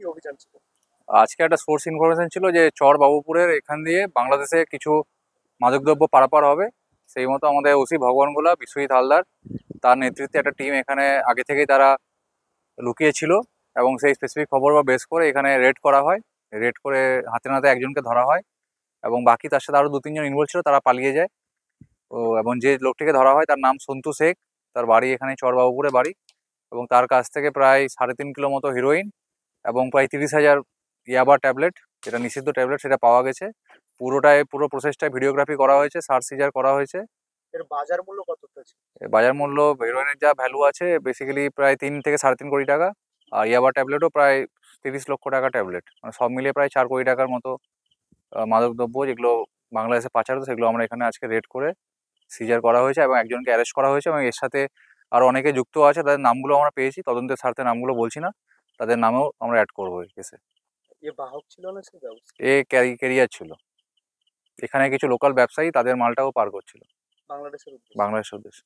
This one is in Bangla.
কি অভিযান ছিল? আজকে একটা সোর্স ইনফরমেশন ছিল যে চর বাবুপুরের এখান দিয়ে বাংলাদেশে কিছু মাদকদ্রব্য পারাপার হবে। সেই মতো আমাদের ওসি ভগবানগোলা বিশ্বজিৎ হালদার তার নেতৃত্বে একটা টিম এখানে আগে থেকেই তারা লুকিয়ে ছিল এবং সেই স্পেসিফিক খবর বা বেস করে এখানে রেড করা হয়। রেড করে হাতে নাতে একজনকে ধরা হয় এবং বাকি তার সাথে আরও 2-3 জন ইনভলভ ছিল, তারা পালিয়ে যায়। এবং যে লোকটিকে ধরা হয় তার নাম সন্তু শেখ, তার বাড়ি এখানে চরবাবুপুরে বাড়ি, এবং তার কাছ থেকে প্রায় 3.5 কিলো মতো হিরোইন এবং প্রায় 30,000 ইয়াবা ট্যাবলেট, যেটা নিষিদ্ধ ট্যাবলেট, সেটা পাওয়া গেছে। পুরো প্রসেসটায় ভিডিওগ্রাফি করা হয়েছে, সার্চ সিজার করা হয়েছে। এর বাজার মূল্য কতটা ছিল? এর বাজার মূল্য, হিরোইনের যা ভ্যালু আছে বেসিক্যালি প্রায় 3 থেকে 3.5 কোটি টাকা, আর ইয়াবা ট্যাবলেটও প্রায় 30 লক্ষ টাকা ট্যাবলেট, মানে সব মিলিয়ে প্রায় 4 কোটি টাকার মতো মাদকদ্রব্য যেগুলো বাংলাদেশে পাচার হতো সেগুলো আমরা এখানে আজকে রেড করে সিজার করা হয়েছে এবং একজনকে অ্যারেস্ট করা হয়েছে, এবং এর সাথে আরও অনেকে যুক্ত আছে, তাদের নামগুলো আমরা পেয়েছি, তদন্তের স্বার্থে নামগুলো বলছি না, তাদের নামেও আমরা অ্যাড করবো এই কেসে। বাহক ছিল না সে ব্যবস্থা? এ ক্যারিয়ার ছিল, এখানে কিছু লোকাল ব্যবসায়ী তাদের মালটাও পার করছিল বাংলাদেশের উদ্দেশ্যে? বাংলাদেশের উদ্দেশ্যে।